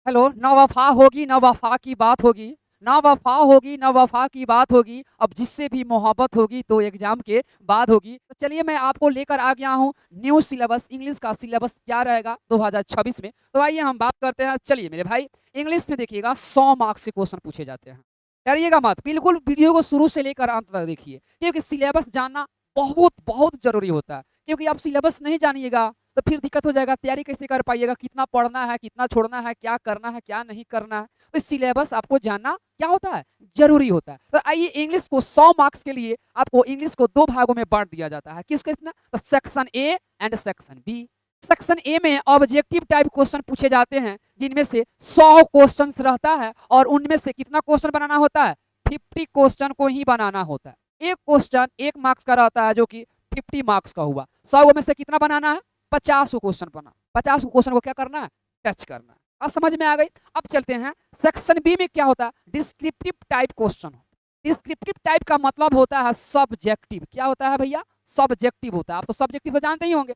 Hello, ना वफ़ा होगी ना वफ़ा की बात होगी, ना वफ़ा होगी ना वफ़ा की बात होगी, अब जिससे भी मोहब्बत होगी तो एग्ज़ाम के बाद होगी। तो चलिए मैं आपको लेकर आ गया हूँ न्यू सिलेबस, इंग्लिश का सिलेबस क्या रहेगा 2026 में। तो आइए हम बात करते हैं। चलिए मेरे भाई, इंग्लिश में देखिएगा 100 मार्क्स के क्वेश्चन पूछे जाते हैं। डरिएगा मत, बिल्कुल वीडियो को शुरू से लेकर अंत तक देखिए, क्योंकि सिलेबस जानना बहुत ज़रूरी होता है। क्योंकि आप सिलेबस नहीं जानिएगा तो फिर दिक्कत हो जाएगा, तैयारी कैसे कर पाइएगा, कितना पढ़ना है, कितना छोड़ना है, क्या करना है, क्या नहीं करना है। तो सिलेबस आपको जानना क्या होता है, जरूरी होता है। तो आइए, इंग्लिश को 100 मार्क्स के लिए आपको इंग्लिश को दो भागों में बांट दिया जाता है। किस कितना? तो section A and section B. Section A में ऑब्जेक्टिव टाइप क्वेश्चन पूछे जाते हैं, जिनमें से 100 क्वेश्चन रहता है और उनमें से कितना क्वेश्चन बनाना होता है? 50 क्वेश्चन को ही बनाना होता है। एक क्वेश्चन 1 मार्क्स का रहता है, जो कि 50 मार्क्स का हुआ। 100 में से कितना बनाना है? 50 क्वेश्चन बना। 50 क्वेश्चन को क्या करना है? टच करना है। अब समझ में आ गई। अब चलते हैं सेक्शन बी में। क्या होता है? Descriptive type question. Descriptive type का मतलब होता है सब्जेक्टिव। क्या होता है भैया? सब्जेक्टिव होता है। आप तो सब्जेक्टिव जानते ही होंगे।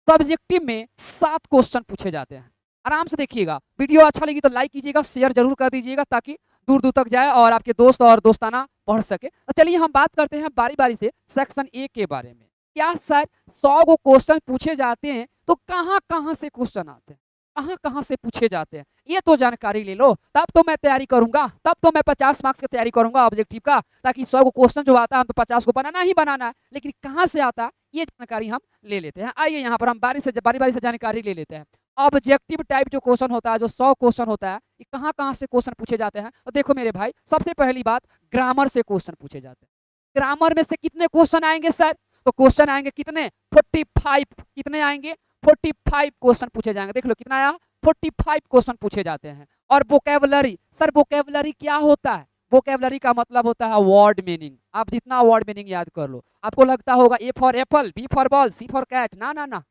सब्जेक्टिव में 7 क्वेश्चन पूछे जाते हैं। आराम से देखिएगा। वीडियो अच्छा लगी तो लाइक कीजिएगा, शेयर जरूर कर दीजिएगा, ताकि दूर दूर तक जाए और आपके दोस्त और दोस्ताना पढ़ सके। तो चलिए हम बात करते हैं बारी बारी से सेक्शन ए के बारे में। क्या सर 100 को क्वेश्चन पूछे जाते हैं, तो कहाँ कहाँ से क्वेश्चन आते हैं, कहाँ कहाँ से पूछे जाते हैं, ये तो जानकारी ले लो, तब तो मैं तैयारी करूंगा, तब तो मैं 50 मार्क्स की तैयारी करूंगा ऑब्जेक्टिव का। ताकि 100 को क्वेश्चन जो आता है, हम तो 50 को बनाना ही बनाना है, लेकिन कहाँ से आता है ये जानकारी हम ले लेते हैं। आइए यहाँ पर हम बारी बारी से जानकारी ले लेते हैं। ऑब्जेक्टिव टाइप जो क्वेश्चन होता है, जो 100 क्वेश्चन होता है, ये कहाँ कहाँ से क्वेश्चन पूछे जाते हैं। तो देखो मेरे भाई, सबसे पहली बात, ग्रामर से क्वेश्चन पूछे जाते हैं। ग्रामर में से कितने क्वेश्चन आएंगे सर? तो क्वेश्चन आएंगे कितने? 45। कितने आएंगे? 45 क्वेश्चन पूछे जाएंगे। देख लो कितना आया, 45 क्वेश्चन पूछे जाते हैं। और वोकेबलरी, सर वोकेबलरी क्या होता है? वोकेबलरी का मतलब होता है वर्ड मीनिंग। आप जितना वर्ड मीनिंग याद कर लो। आपको लगता होगा A for apple, B for ball, C for cat, ना ना ना।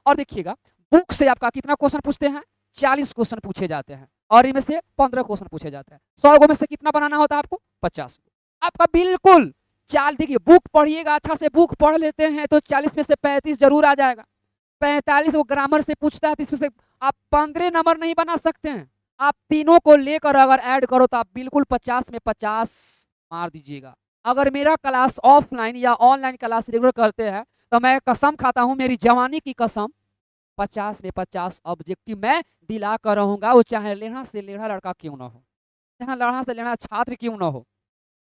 और देखिएगा, बुक से आपका कितना क्वेश्चन पूछते हैं? 40 क्वेश्चन पूछे जाते हैं, और इनमें से 15 क्वेश्चन पूछे जाते हैं। 100 में से कितना बनाना होता है आपको? 50। आपका बिल्कुल चाल। देखिए, बुक पढ़िएगा अच्छा से, बुक पढ़ लेते हैं तो 40 में से 35 जरूर आ जाएगा। 45 वो ग्रामर से पूछता है, तो इसमें से आप 15 नंबर नहीं बना सकते हैं। आप तीनों को लेकर अगर ऐड करो तो आप बिल्कुल 50 में 50 मार दीजिएगा। अगर मेरा क्लास ऑफलाइन या ऑनलाइन क्लास रेगुलर करते हैं, तो मैं कसम खाता हूं, मेरी जवानी की कसम, 50 में 50 ऑब्जेक्टिव मैं दिला कर रहूंगा। वो चाहे लेढ़ा से लेढ़ा लड़का क्यों ना हो, चाहे लड़ा से लेढ़ा छात्र क्यों ना हो,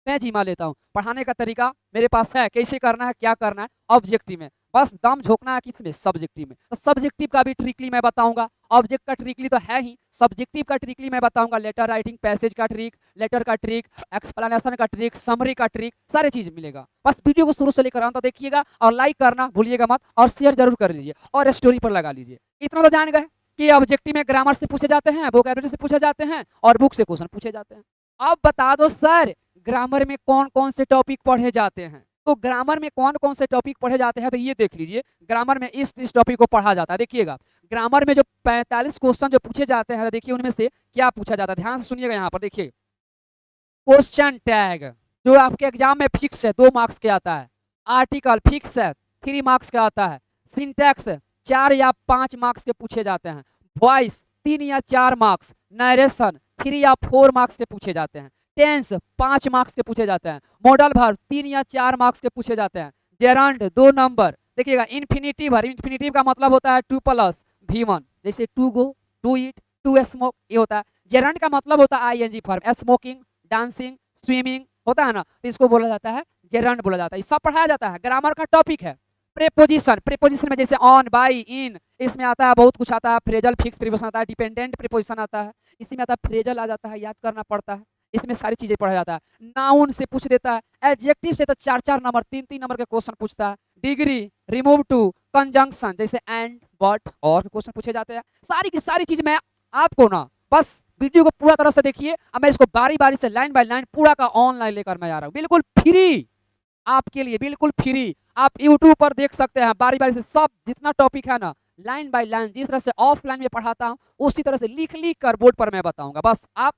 मैं जिम्मा लेता हूँ। पढ़ाने का तरीका मेरे पास है, कैसे करना है, क्या करना है, ऑब्जेक्टिव में। बस दम झोंकना है किसमें? सब्जेक्टिव में। तो सब्जेक्टिव का भी ट्रिकली मैं बताऊंगा। ऑब्जेक्ट का ट्रिकली तो है ही, सब्जेक्टिव का ट्रिकली मैं बताऊंगा। लेटर राइटिंग, पैसेज का ट्रिक, लेटर का ट्रिक, एक्सप्लेनेशन का ट्रिक, समरी का ट्रिक, सारे चीज मिलेगा। बस वीडियो को शुरू से लेकर अंत तक देखिएगा, और लाइक करना भूलिएगा मत, और शेयर जरूर कर लीजिए, और स्टोरी पर लगा लीजिए। इतना तो जान गए कि ऑब्जेक्टिव में ग्रामर से पूछे जाते हैं, वोकैबुलरी से पूछे जाते हैं, और बुक से क्वेश्चन पूछे जाते हैं। अब बता दो सर, ग्रामर में कौन कौन से टॉपिक पढ़े जाते हैं? तो ग्रामर में कौन कौन से टॉपिक पढ़े जाते हैं, तो ये देख लीजिए। ग्रामर में इस टॉपिक को पढ़ा जाता है। देखिएगा, ग्रामर में जो 45 क्वेश्चन जो पूछे जाते हैं, देखिए उनमें से क्या पूछा जाता है, ध्यान से सुनिएगा। यहाँ पर देखिए, क्वेश्चन टैग जो आपके एग्जाम में फिक्स है, 2 मार्क्स के आता है। आर्टिकल फिक्स है, 3 मार्क्स का आता है। सिंटैक्स 4 या 5 मार्क्स के पूछे जाते हैं। वॉइस 3 या 4 मार्क्स। नरेशन 3 या 4 मार्क्स के पूछे जाते हैं। टेंस 5 मार्क्स के पूछे जाते हैं। मॉडल वर्ब 3 या 4 मार्क्स के पूछे जाते हैं। Gerund 2 number. देखिएगा, इन्फिनिटिव वर्ब, इन्फिनिटिव का मतलब होता है 2 प्लस V1, जैसे to go, to eat, to smoke, ये होता है। जेरंड का मतलब होता है ING form, smoking, dancing, swimming, होता है ना, तो इसको बोला जाता है जेरंड बोला जाता है। सब पढ़ाया जाता है, ग्रामर का टॉपिक है। प्रेपोजिशन, प्रेपोजिशन में जैसे ऑन, बाई, इन, इसमें आता है बहुत कुछ आता है। फ्रेजल फिक्स प्रीपोजिशन आता है, डिपेंडेंट प्रीपोजिशन आता है, इसी में आता है फ्रेजल आ जाता है, याद करना पड़ता है। इसमें सारी चीजें पढ़ा जाता है। नाउन से पूछ देता है, एडजेक्टिव से तो 4 4 नंबर, 3 3 नंबर के क्वेश्चन पूछता है। डिग्री, रिमूव टू, कंजंक्शन जैसे एंड, बट, और क्वेश्चन पूछे जाते हैं। सारी की सारी चीज मैं आपको ना, बस वीडियो को पूरा तरह से देखिए। अब मैं इसको बारी बारी से लाइन बाय लाइन पूरा का ऑनलाइन लेकर मैं आ रहा हूँ, बिल्कुल फ्री आपके लिए, बिल्कुल फ्री। आप यूट्यूब पर देख सकते हैं बारी बारी से, सब जितना टॉपिक है ना, लाइन बाय लाइन, जिस तरह से ऑफलाइन में पढ़ाता हूँ उसी तरह से लिख लिख कर बोर्ड पर मैं बताऊंगा। बस आप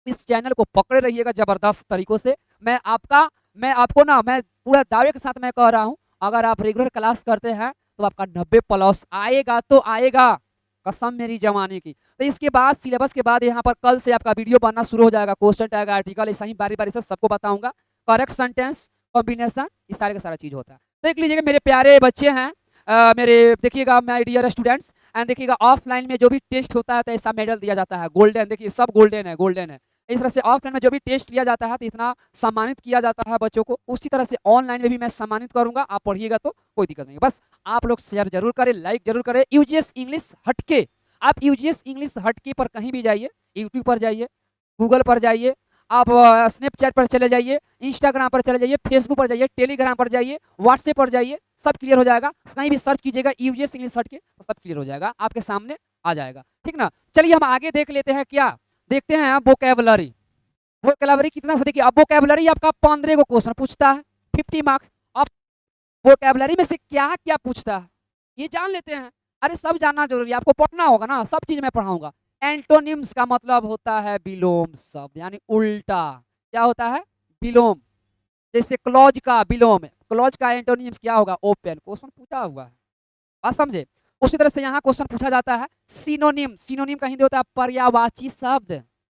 इस चैनल को पकड़े रहिएगा जबरदस्त तरीकों से। मैं आपको ना, मैं पूरा दावे के साथ मैं कह रहा हूँ, अगर आप रेगुलर क्लास करते हैं तो आपका 90 प्लस आएगा तो आएगा। कसम मेरी जवानी की। तो इसके बाद सिलेबस के बाद यहाँ पर कल से आपका वीडियो बनना शुरू हो जाएगा, क्वेश्चन टैग, आर्टिकल, ऐसा ही बारी बारी से सबको बताऊंगा। करेक्ट सेंटेंस, कॉम्बिनेशन, ये सारे का सारा चीज होता है। देख लीजिएगा मेरे प्यारे बच्चे हैं, मेरे देखिएगा माय डियर स्टूडेंट्स, एंड देखिएगा ऑफलाइन में जो भी टेस्ट होता है तो ऐसा मेडल दिया जाता है, गोल्डन, देखिए सब गोल्डन है, गोल्डन है। इस तरह से ऑफलाइन में जो भी टेस्ट लिया जाता है तो इतना सम्मानित किया जाता है बच्चों को, उसी तरह से ऑनलाइन में भी मैं सम्मानित करूंगा। आप पढ़िएगा तो कोई दिक्कत नहीं, बस आप लोग शेयर जरूर करें, लाइक जरूर करें। यूजीएस इंग्लिश हटके, आप यूजीएस इंग्लिश हटके पर कहीं भी जाइए, यूट्यूब पर जाइए, गूगल पर जाइए, आप स्नैपचैट पर चले जाइए, इंस्टाग्राम पर चले जाइए, फेसबुक पर जाइए, टेलीग्राम पर जाइए, व्हाट्सएप पर जाइए, सब क्लियर हो जाएगा। कहीं भी सर्च कीजिएगा यूजीएस इंग्लिश हटके तो सब क्लियर हो जाएगा, आपके सामने आ जाएगा, ठीक ना। चलिए हम आगे देख लेते हैं, क्या देखते हैं, वोकैबुलरी। वोकैबुलरी कितना से देखिए, अब वोकैबुलरी आपका 15 को क्वेश्चन पूछता है, 50 मार्क्स। अब वोकैबुलरी में से क्या क्या पूछता है ये जान लेते हैं। अरे सब जानना जरूरी है, आपको पढ़ना होगा ना, सब चीज मैं पढ़ाऊंगा। एंटोनिम्स का मतलब होता है विलोम शब्द, यानी उल्टा। क्या होता है? विलोम। जैसे क्लॉज का विलोम है, क्लॉज का एंटोनिम्स क्या होगा? ओपन। क्वेश्चन पूछा हुआ है, बात समझे। उसी तरह से यहाँ क्वेश्चन पूछा जाता है सिनोनिम। सिनोनिम का हिंदी होता है पर्यायवाची शब्द।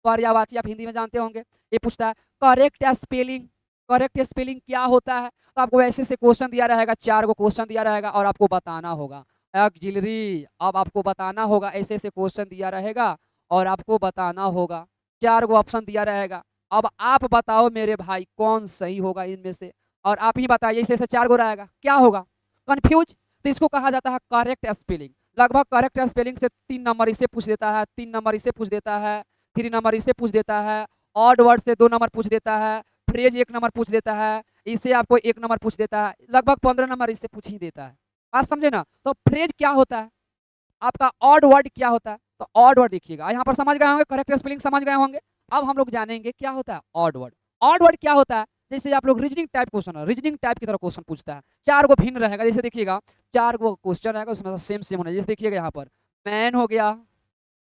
पर्यायवाची आप हिंदी में जानते होंगे। ये पूछता है करेक्ट स्पेलिंग। करेक्ट स्पेलिंग क्या होता है? तो आपको ऐसे से क्वेश्चन दिया रहेगा, 4 को क्वेश्चन दिया रहेगा और आपको बताना होगा। ऑक्सिलरी, अब आपको बताना होगा, ऐसे ऐसे क्वेश्चन दिया रहेगा और आपको बताना होगा। 4 को ऑप्शन दिया रहेगा, अब आप बताओ मेरे भाई कौन सही होगा इनमें से, और आप ही बताइए, ऐसे ऐसे 4 को रहेगा, क्या होगा? कंफ्यूज। तो इसको कहा जाता है करेक्ट स्पेलिंग। लगभग करेक्ट स्पेलिंग से 3 नंबर इसे पूछ देता है, 3 नंबर इसे पूछ देता है, 3 नंबर इसे पूछ देता है, ऑड वर्ड से 2 नंबर पूछ देता है, फ्रेज 1 नंबर पूछ देता है, इसे आपको 1 नंबर पूछ देता है, लगभग 15 नंबर इससे पूछ ही देता है। बात समझे ना। तो फ्रेज क्या होता है, आपका ऑड वर्ड क्या होता है? तो ऑड वर्ड देखिएगा, यहाँ पर समझ गए होंगे, करेक्ट स्पेलिंग समझ गए होंगे। अब हम लोग जानेंगे क्या होता है ऑड वर्ड। ऑड वर्ड क्या होता है? जैसे आप लोग रीजनिंग टाइप क्वेश्चन है, रीजनिंग टाइप की तरह क्वेश्चन पूछता है, 4 को भिन्न रहेगा। जैसे देखिएगा 4 को क्वेश्चन रहेगा, उसमें सेम सेम होना। जैसे देखिएगा यहाँ पर मैन हो गया,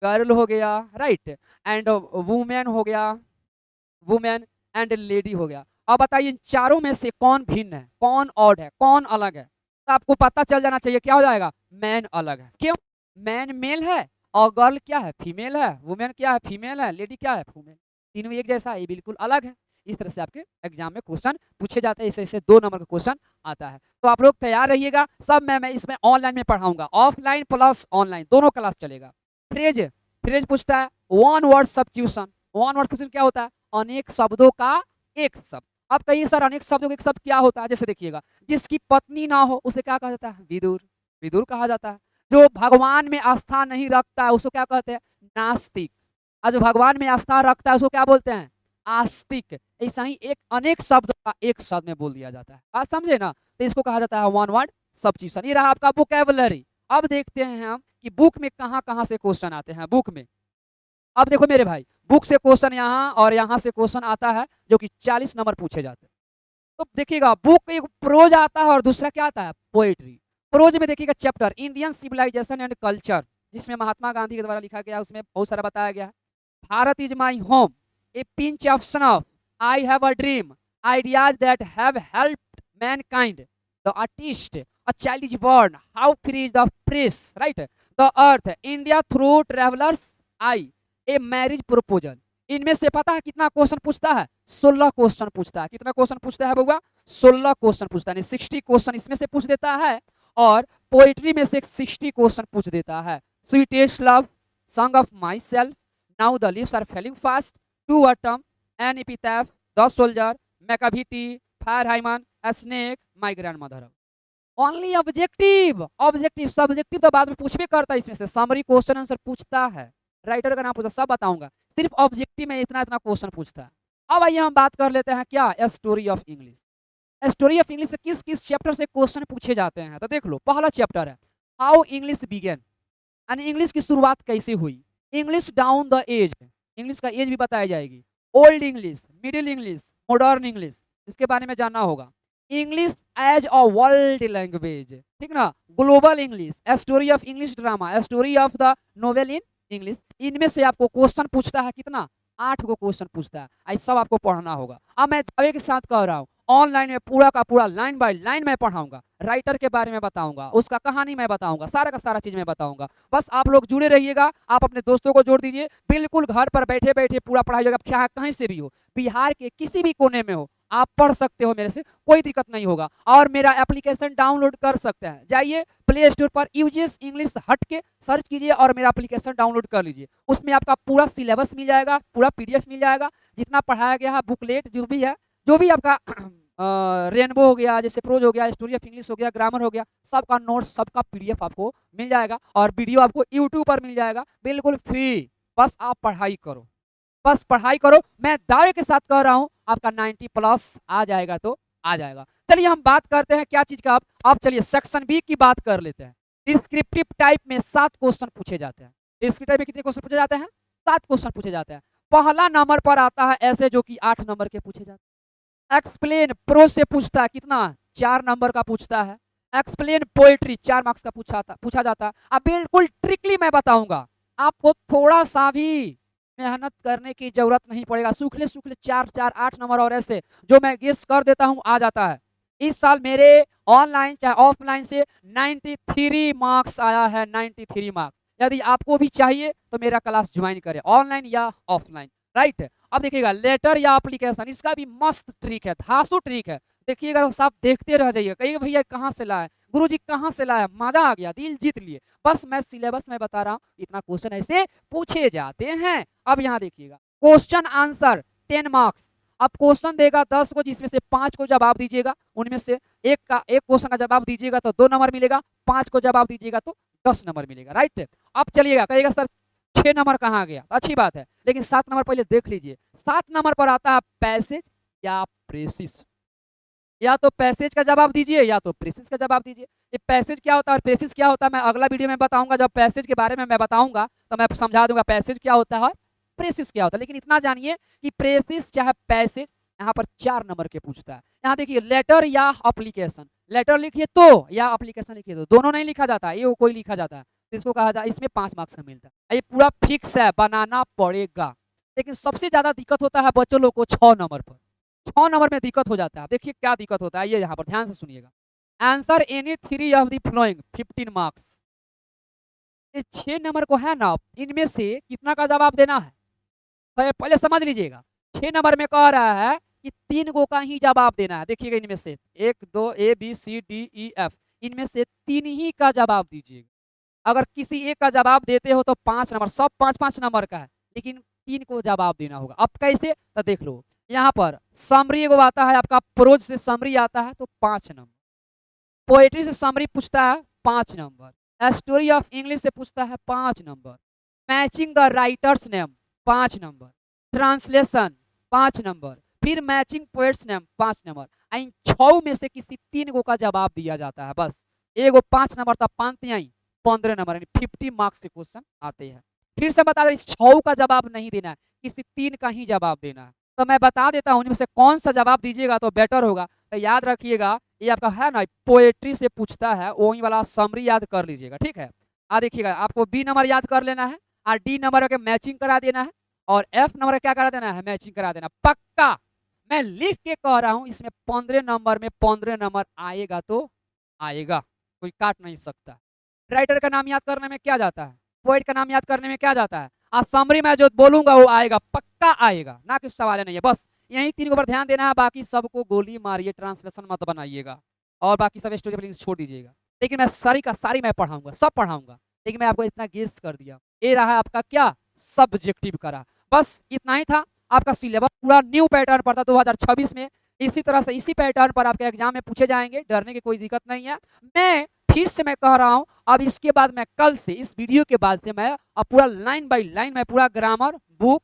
गर्ल हो गया, राइट, एंड वुमेन हो गया, वुमेन एंड लेडी हो गया। अब बताइए इन चारों में से कौन भिन्न है, कौन ऑड है, कौन अलग है? तो आपको पता चल जाना चाहिए, क्या हो जाएगा? मैन अलग है। क्यों? मैन मेल है और गर्ल क्या है? फीमेल है। वुमेन क्या है? फीमेल है। लेडी क्या है? फीमेल। तीनों एक जैसा है, ये बिल्कुल अलग है। इस तरह से आपके एग्जाम में क्वेश्चन पूछे जाते हैं, इससे इससे 2 नंबर का क्वेश्चन आता है। तो आप लोग तैयार रहिएगा, सब मैं इसमें ऑनलाइन में पढ़ाऊंगा, ऑफलाइन प्लस ऑनलाइन दोनों क्लास चलेगा। फ्रेज, फ्रेज पूछता है one word substitution. One word substitution क्या होता है? अनेक शब्दों का एक शब्द। अब कहिए सर अनेक शब्दों का एक शब्द क्या होता है? जैसे देखिएगा जिसकी पत्नी ना हो उसे क्या कहा जाता है? विदुर। विदुर कहा जाता है। जो भगवान में आस्था नहीं रखता है उसको क्या कहते हैं? नास्तिक। और जो भगवान में आस्था रखता है उसको क्या बोलते हैं? आस्तिक। ऐसा ही एक अनेक शब्द का एक शब्द में बोल दिया जाता है, बात समझे ना। तो इसको कहा जाता है वन वर्ड सब्स्टिट्यूशन। ये रहा आपका वोकैबुलरी। अब देखते हैं हम कि बुक में कहाँ कहाँ से क्वेश्चन आते हैं। बुक में अब देखो मेरे भाई, बुक से क्वेश्चन यहाँ और यहाँ से क्वेश्चन आता है जो कि 40 नंबर पूछे जाते हैं। तो देखिएगा बुक एक प्रोज आता है और दूसरा क्या आता है? पोएट्री। प्रोज में देखिएगा chapter Indian civilisation and culture, जिसमें महात्मा गांधी के द्वारा लिखा गया, उसमें बहुत सारा बताया गया है। Bharat is my home, A pinch of snuff, I have a dream, ideas that have helped Mankind, the artist, a child is born, how free is the press, right, the earth, India through travellers I, a marriage proposal. इनमें से पता है कितना question पूछता है? 16 question पूछता है। कितना क्वेश्चन पूछता है बउआ? 16 क्वेश्चन पूछता है। 60 क्वेश्चन इसमें से पूछ देता है और पोएट्री में से 60 क्वेश्चन पूछ देता है। Sweetest love, song of myself, now the leaves are falling fast, to autumn, an epitaph, the soldier, Macavity, fire hymn, snake, my grandmother. Only objective. Objective subjective तो बाद में पूछबे करता है, इसमें से समरी क्वेश्चन आंसर पूछता है, राइटर का नाम पूछता, सब बताऊंगा। सिर्फ ऑब्जेक्टिव में इतना इतना क्वेश्चन पूछता है। अब आइए हम बात कर लेते हैं क्या? Story of English. Story of English से किस किस चैप्टर से क्वेश्चन पूछे जाते हैं? तो देख लो, पहला चैप्टर है हाउ इंग्लिश बिगेन, यानी इंग्लिश की शुरुआत कैसे हुई। English down the age, English का एज भी बताई जाएगी। Old English, middle English, modern English, इसके बारे में जानना होगा। English as a world language, ठीक ना। Global English, story of English drama, story of the novel in English. इनमें से आपको क्वेश्चन पूछता है कितना? 8 को क्वेश्चन पूछता है। ऐसा सब आपको पढ़ना होगा। अब मैं दावे के साथ कह रहा हूँ ऑनलाइन में पूरा का पूरा लाइन बाय लाइन मैं पढ़ाऊंगा, राइटर के बारे में बताऊंगा, उसका कहानी मैं बताऊंगा, सारा का सारा चीज मैं बताऊंगा। बस आप लोग जुड़े रहिएगा, आप अपने दोस्तों को जोड़ दीजिए, बिल्कुल घर पर बैठे बैठे पूरा पढ़ाई होगा, चाहे कहीं से भी हो, बिहार के किसी भी कोने में हो, आप पढ़ सकते हो मेरे से, कोई दिक्कत नहीं होगा। और मेरा एप्लीकेशन डाउनलोड कर सकते हैं, जाइए प्ले स्टोर पर यूजीएस इंग्लिश हट के सर्च कीजिए और मेरा एप्लीकेशन डाउनलोड कर लीजिए। उसमें आपका पूरा सिलेबस मिल जाएगा, पूरा पीडीएफ मिल जाएगा, जितना पढ़ाया गया है, बुकलेट जो भी है, जो भी आपका रेनबो हो गया, जैसे प्रोज हो गया, स्टोरी ऑफ इंग्लिश हो गया, ग्रामर हो गया, सबका नोट्स, सबका पीडीएफ आपको मिल जाएगा और वीडियो आपको यूट्यूब पर मिल जाएगा बिल्कुल फ्री। बस आप पढ़ाई करो, बस पढ़ाई करो, मैं दावे के साथ कह रहा हूं आपका 90 प्लस आ जाएगा तो आ जाएगा। चलिए हम बात करते हैं क्या चीज का, अब चलिए सेक्शन बी की बात कर लेते हैं। डिस्क्रिप्टिव टाइप में 7 क्वेश्चन पूछे जाते हैं। डिस्क्रिप्टिव टाइप में कितने क्वेश्चन पूछे जाते हैं? 7 क्वेश्चन पूछे जाते हैं। पहला नंबर पर आता है ऐसे जो कि 8 नंबर के पूछे जाते हैं। एक्सप्लेन प्रोज से पूछता है, कितना? 4 नंबर का पूछता है। एक्सप्लेन पोएट्री 4 मार्क्स का पूछा जाता है। अब बिल्कुल ट्रिकली मैं बताऊंगा, आपको थोड़ा सा भी मेहनत करने की जरूरत नहीं पड़ेगा, सूखले सूखले 4 8 नंबर और ऐसे जो मैं गेस कर देता हूं आ जाता है। इस साल मेरे ऑनलाइन चाहे ऑफलाइन से 93 मार्क्स आया है, 93 मार्क्स। यदि आपको भी चाहिए तो मेरा क्लास ज्वाइन करें, ऑनलाइन या ऑफलाइन, राइट। अब देखिएगा लेटर या एप्लीकेशन, इसका भी मस्त ट्रिक है, धांसू ट्रिक है, देखिएगा सब देखते रह जाइए, कहिएगा भैया कहाँ से लाए गुरुजी, कहाँ से लाया, मजा आ गया, दिल जीत लिए। बस मैं सिलेबस में बता रहा हूँ, इतना क्वेश्चन ऐसे पूछे जाते हैं। अब यहाँ देखिएगा क्वेश्चन आंसर 10 मार्क्स। अब क्वेश्चन देगा 10 को, जिसमें से 5 को जवाब दीजिएगा, उनमें से एक क्वेश्चन का जवाब दीजिएगा तो 2 नंबर मिलेगा, 5 को जवाब दीजिएगा तो 10 नंबर मिलेगा, राइट। अब चलिएगा, कहिएगा सर 6 नंबर कहाँ गया, अच्छी बात है, लेकिन 7 नंबर पहले देख लीजिए। 7 नंबर पर आता है पैसेज या प्रेसिस, या तो पैसेज का जवाब दीजिए या तो प्रेसिस का जवाब दीजिए। ये पैसेज क्या होता है और प्रेसिस क्या होता है मैं अगला वीडियो में बताऊंगा, जब पैसेज के बारे में मैं बताऊंगा तो मैं समझा दूंगा पैसेज क्या होता है, प्रेसिस क्या होता है। लेकिन इतना जानिए कि प्रेसिस चाहे पैसेज यहाँ पर 4 नंबर के पूछता है। यहाँ देखिए लेटर या एप्लीकेशन, लेटर लिखिए तो या एप्लीकेशन लिखिए तो, दोनों नहीं लिखा जाता, ये कोई लिखा जाता है तो इसको कहा जाता है, इसमें 5 मार्क्स का मिलता है। ये पूरा फिक्स है, बनाना पड़ेगा। लेकिन सबसे ज्यादा दिक्कत होता है बच्चों लोग को 6 नंबर पर, 6 नंबर में दिक्कत हो जाता है। देखिए क्या दिक्कत होता है, ये यहाँ पर ध्यान से सुनिएगा। Answer any 3 of the following 15 marks. ये 6 नंबर को है ना, इनमें से कितना का जवाब देना है तो पहले समझ लीजिएगा। 6 नंबर में कह रहा है कि 3 को का ही जवाब देना है। देखिएगा इनमें से 1 2 A B C D E F, इनमें से 3 ही का जवाब दीजिएगा। अगर किसी एक का जवाब देते हो तो 5 नंबर, सब 5-5 नंबर का है, लेकिन 3 को जवाब देना होगा। अब कैसे तो देख लो, यहाँ पर समरी को आता है आपका, प्रोज से समरी आता है तो 5 नंबर, पोएट्री से समरी पूछता है 5 नंबर, स्टोरी ऑफ इंग्लिश से पूछता है 5 number, matching the writers name 5 number, translation 5 number, फिर मैचिंग पोएट्स नेम 5 नंबर। इन 6 में से किसी 3 को का जवाब दिया जाता है, बस एगो 5 नंबर तक 5 आई 15 नंबर, यानी 50 मार्क्स के क्वेश्चन आते हैं। फिर से बता दें, इस 6 का जवाब नहीं देना है, किसी 3 का ही जवाब देना है। तो मैं बता देता हूँ इनमें से कौन सा जवाब दीजिएगा तो बेटर होगा। तो याद रखिएगा, ये आपका है ना पोएट्री से पूछता है, वही वाला समरी याद कर लीजिएगा, ठीक है। देखिएगा आपको बी नंबर याद कर लेना है और डी नंबर के मैचिंग करा देना है और एफ नंबर क्या करा देना है, मैचिंग करा देना, पक्का। मैं लिख के कह रहा हूँ, इसमें 15 नंबर में 15 नंबर आएगा तो आएगा, कोई काट नहीं सकता। राइटर का नाम याद करने में क्या जाता है, पोएट का नाम याद करने में क्या जाता है, आज समरी में जो बोलूंगा वो आएगा, पक्का आएगा, ना कुछ सवाल नहीं है। बस यही 3 पर ध्यान देना है, बाकी सबको गोली मारिए, ट्रांसलेशन मत बनाइएगा और बाकी सब स्टोरी छोड़ दीजिएगा। लेकिन मैं सारी का सारी मैं पढ़ाऊंगा, सब पढ़ाऊंगा, लेकिन मैं आपको इतना गेस कर दिया। ये रहा आपका क्या सब्जेक्टिव करा, बस इतना ही था। आपका सिलेबस पूरा न्यू पैटर्न पर था 2026 में, इसी तरह से इसी पैटर्न पर आपके एग्जाम में पूछे जाएंगे, डरने की कोई दिक्कत नहीं है। मैं फिर से मैं कह रहा हूं, अब इसके बाद मैं कल से, इस वीडियो के बाद से मैं अब पूरा लाइन बाय लाइन मैं पूरा ग्रामर बुक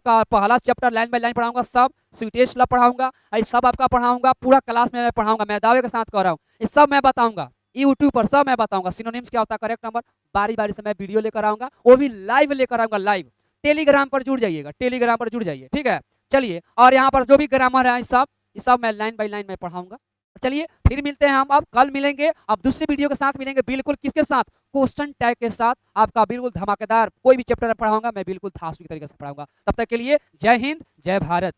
का पहला चैप्टर लाइन बाय लाइन पढ़ाऊंगा, सब स्वीटेस्ट ला पढ़ाऊंगा, सब आपका पढ़ाऊंगा, पूरा क्लास में मैं पढ़ाऊंगा, मैं दावे के साथ कह रहा हूँ, ये सब मैं बताऊंगा यूट्यूब पर, सब मैं बताऊंगा। सिनोनिम्स क्या होता है, करेक्ट नंबर, बारी बारी से मैं वीडियो लेकर आऊंगा, वो भी लाइव लेकर आऊंगा, लाइव। टेलीग्राम पर जुड़ जाइएगा, टेलीग्राम पर जुड़ जाइए, ठीक है। चलिए, और यहाँ पर जो भी ग्रामर है सब मैं लाइन बाय लाइन में पढ़ाऊंगा। चलिए फिर मिलते हैं हम, अब कल मिलेंगे, अब दूसरे वीडियो के साथ मिलेंगे, बिल्कुल किसके साथ, क्वेश्चन टैग के साथ, आपका बिल्कुल धमाकेदार कोई भी चैप्टर पढ़ाऊंगा मैं, बिल्कुल धांसू तरीके से पढ़ाऊंगा। तब तक के लिए जय हिंद, जय भारत।